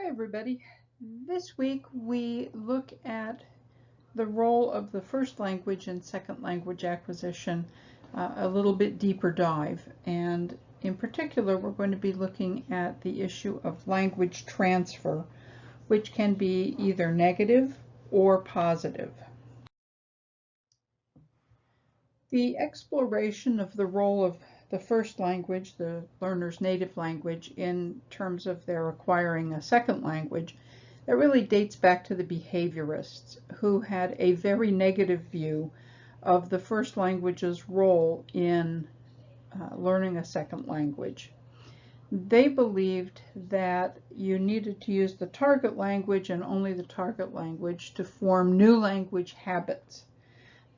Hi everybody. This week we look at the role of the first language and second language acquisition, a little bit deeper dive. And in particular, we're going to be looking at the issue of language transfer, which can be either negative or positive. The exploration of the role of the first language, the learner's native language, in terms of their acquiring a second language, that really dates back to the behaviorists, who had a very negative view of the first language's role in learning a second language. They believed that you needed to use the target language and only the target language to form new language habits.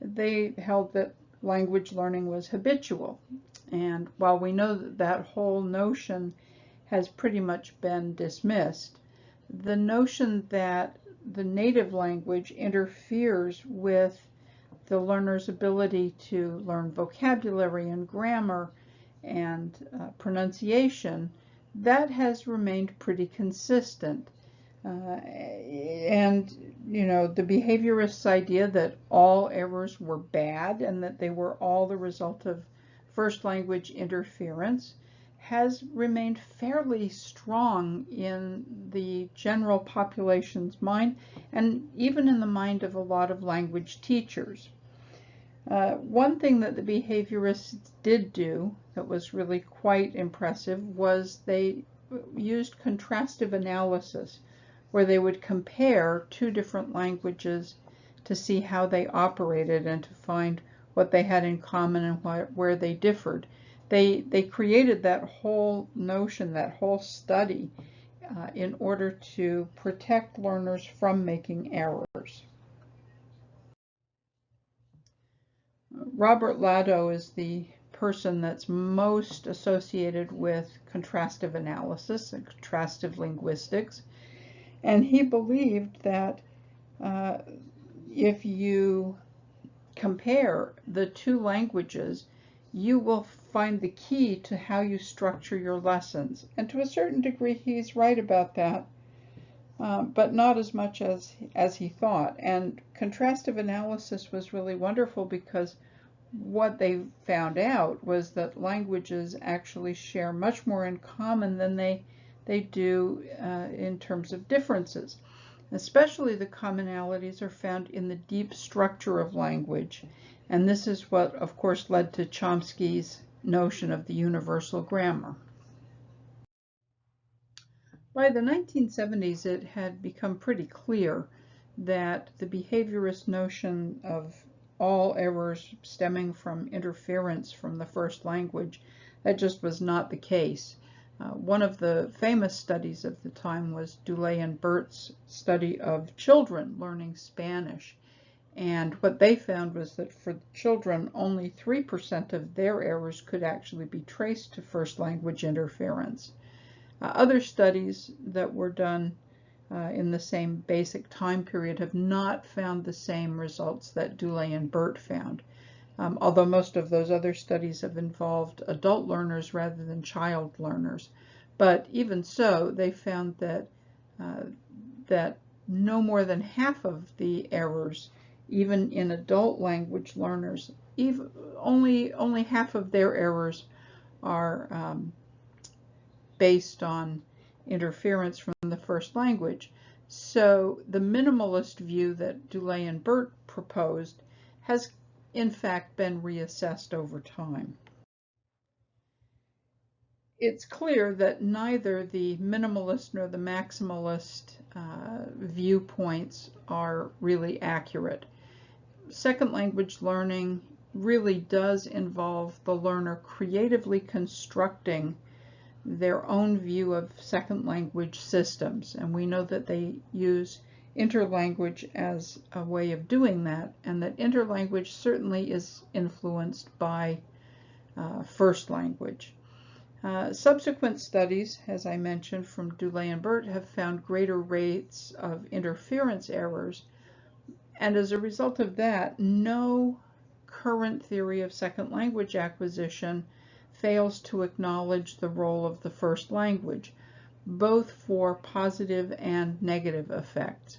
They held that language learning was habitual. And while we know that that whole notion has pretty much been dismissed, the notion that the native language interferes with the learner's ability to learn vocabulary and grammar and pronunciation, that has remained pretty consistent. And the behaviorists' idea that all errors were bad and that they were all the result of first language interference has remained fairly strong in the general population's mind and even in the mind of a lot of language teachers. One thing that the behaviorists did do that was really quite impressive was they used contrastive analysis, where they would compare two different languages to see how they operated and to find what they had in common and where they differed. They created that whole notion, that whole study, in order to protect learners from making errors. Robert Lado is the person that's most associated with contrastive analysis and contrastive linguistics. And he believed that if you compare the two languages, you will find the key to how you structure your lessons. And to a certain degree, he's right about that, but not as much as he thought. And contrastive analysis was really wonderful because what they found out was that languages actually share much more in common than they do in terms of differences. Especially the commonalities are found in the deep structure of language. And this is what, of course, led to Chomsky's notion of the universal grammar. By the 1970s, it had become pretty clear that the behaviorist notion of all errors stemming from interference from the first language, that just was not the case. One of the famous studies of the time was Dulé and Burt's study of children learning Spanish. And what they found was that for children, only 3% of their errors could actually be traced to first language interference. Other studies that were done in the same basic time period have not found the same results that Dulé and Burt found. Although most of those other studies have involved adult learners rather than child learners. But even so, they found that that no more than half of the errors, even in adult language learners, only half of their errors are based on interference from the first language. So the minimalist view that Dulé and Burt proposed has in fact been reassessed over time. It's clear that neither the minimalist nor the maximalist viewpoints are really accurate. Second language learning really does involve the learner creatively constructing their own view of second language systems, and we know that they use interlanguage as a way of doing that, and that interlanguage certainly is influenced by first language. Subsequent studies, as I mentioned, from Dulé and Burt have found greater rates of interference errors, and as a result of that, no current theory of second language acquisition fails to acknowledge the role of the first language. both for positive and negative effects.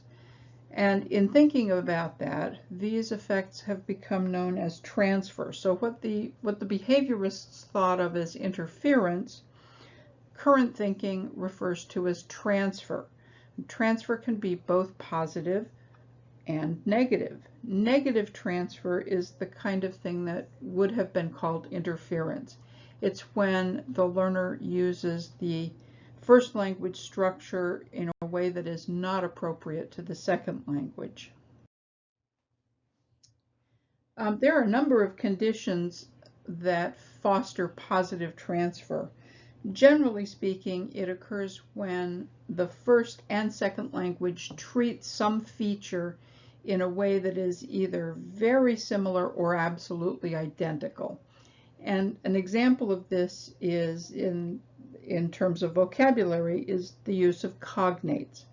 And in thinking about that, these effects have become known as transfer. So what the behaviorists thought of as interference, current thinking refers to as transfer. Transfer can be both positive and negative. Negative transfer is the kind of thing that would have been called interference. It's when the learner uses the first language structure in a way that is not appropriate to the second language. There are a number of conditions that foster positive transfer. Generally speaking, it occurs when the first and second language treat some feature in a way that is either very similar or absolutely identical. And an example of this is in terms of vocabulary is the use of cognates.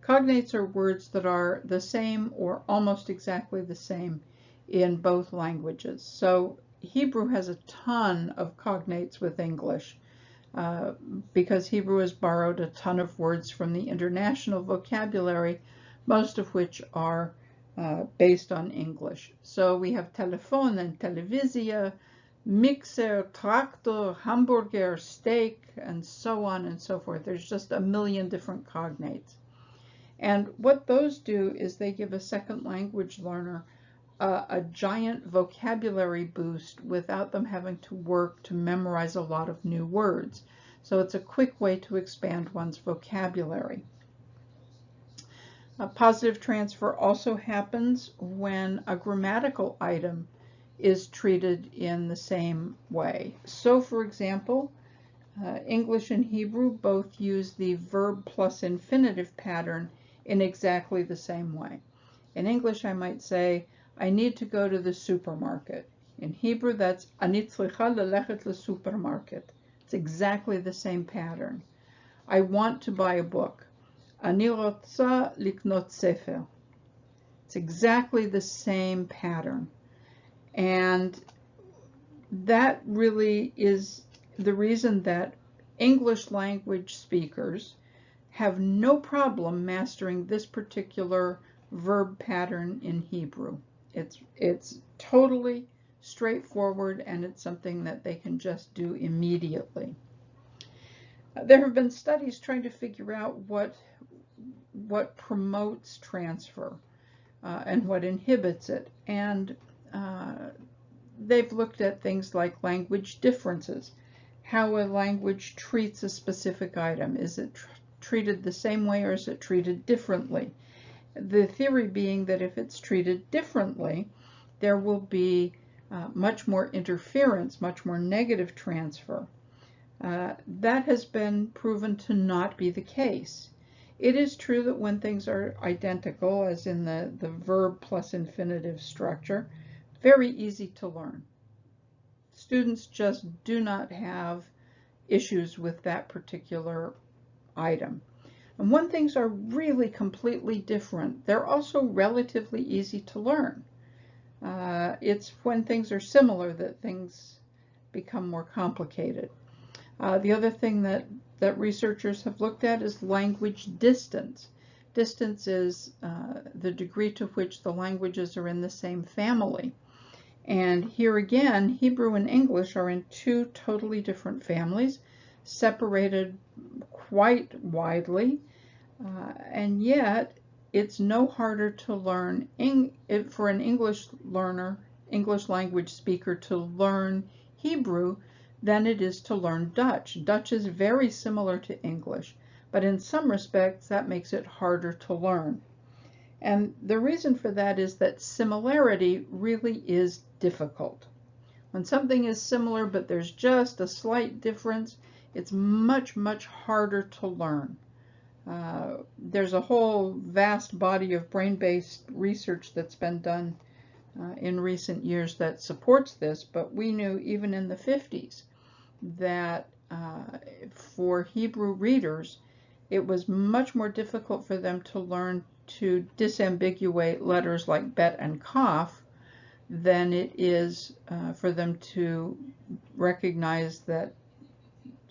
Cognates are words that are the same or almost exactly the same in both languages. So Hebrew has a ton of cognates with English because Hebrew has borrowed a ton of words from the international vocabulary, most of which are based on English. So we have telephone and televisia, mixer, tractor, hamburger, steak, and so on and so forth. There's just a million different cognates. And what those do is they give a second language learner a giant vocabulary boost without them having to work to memorize a lot of new words. So it's a quick way to expand one's vocabulary. Positive transfer also happens when a grammatical item is treated in the same way. So for example, English and Hebrew both use the verb plus infinitive pattern in exactly the same way. In English I might say, I need to go to the supermarket. In Hebrew that's ani tzricha lelechet lesupermarket. It's exactly the same pattern. I want to buy a book. Ani rotza liknot sefer. It's exactly the same pattern. And that really is the reason that English language speakers have no problem mastering this particular verb pattern in Hebrew. It's totally straightforward, and it's something that they can just do immediately. There have been studies trying to figure out what promotes transfer and what inhibits it, and they've looked at things like language differences, how a language treats a specific item. Is it treated the same way or is it treated differently? The theory being that if it's treated differently, there will be much more interference, much more negative transfer. That has been proven to not be the case. It is true that when things are identical, as in the verb plus infinitive structure, very easy to learn. Students just do not have issues with that particular item. And when things are really completely different, they're also relatively easy to learn. It's when things are similar that things become more complicated. The other thing that researchers have looked at is language distance. Distance is the degree to which the languages are in the same family. And here again, Hebrew and English are in two totally different families, separated quite widely, and yet it's no harder to learn for an English learner, English language speaker, to learn Hebrew than it is to learn Dutch. Dutch is very similar to English, but in some respects that makes it harder to learn. And the reason for that is that similarity really is difficult. When something is similar but there's just a slight difference, it's much, much harder to learn. There's a whole vast body of brain-based research that's been done in recent years that supports this, but we knew even in the 50s that for Hebrew readers, it was much more difficult for them to learn to disambiguate letters like bet and kaf than it is for them to recognize that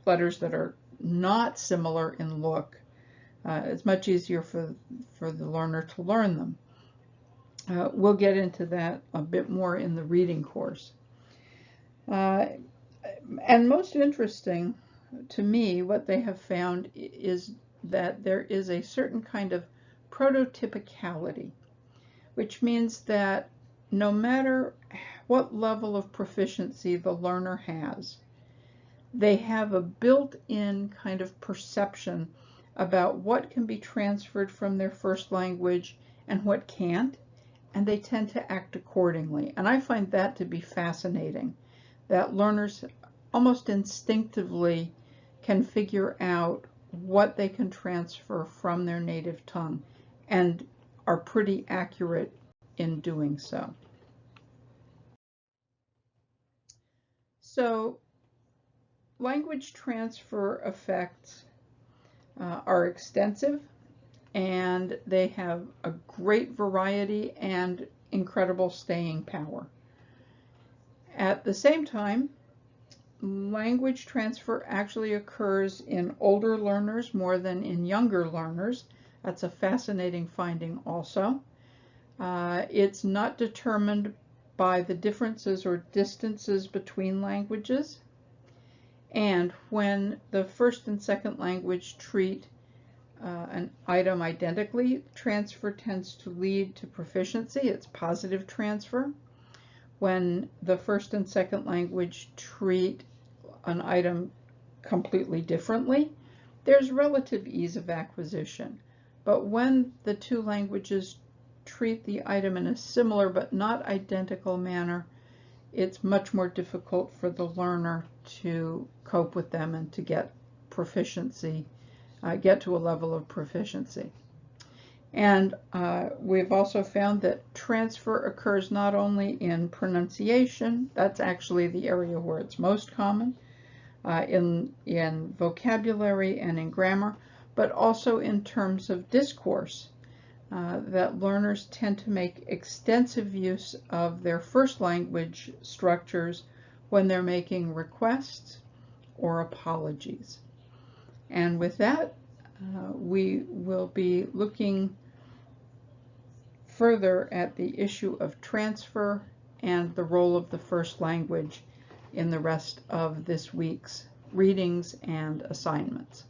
letters that are not similar in look, it's much easier for the learner to learn them. We'll get into that a bit more in the reading course. And most interesting to me, what they have found is that there is a certain kind of prototypicality, which means that no matter what level of proficiency the learner has, they have a built-in kind of perception about what can be transferred from their first language and what can't, and they tend to act accordingly. And I find that to be fascinating, that learners almost instinctively can figure out what they can transfer from their native tongue and are pretty accurate in doing so. So language transfer effects are extensive, and they have a great variety and incredible staying power. At the same time, language transfer actually occurs in older learners more than in younger learners. That's a fascinating finding also. It's not determined by the differences or distances between languages. And when the first and second language treat an item identically, transfer tends to lead to proficiency. It's positive transfer. When the first and second language treat an item completely differently, there's relative ease of acquisition. But when the two languages treat the item in a similar but not identical manner, it's much more difficult for the learner to cope with them and to get proficiency, get to a level of proficiency. And we've also found that transfer occurs not only in pronunciation, that's actually the area where it's most common, in vocabulary and in grammar, but also in terms of discourse, that learners tend to make extensive use of their first language structures when they're making requests or apologies. And with that, we will be looking further at the issue of transfer and the role of the first language in the rest of this week's readings and assignments.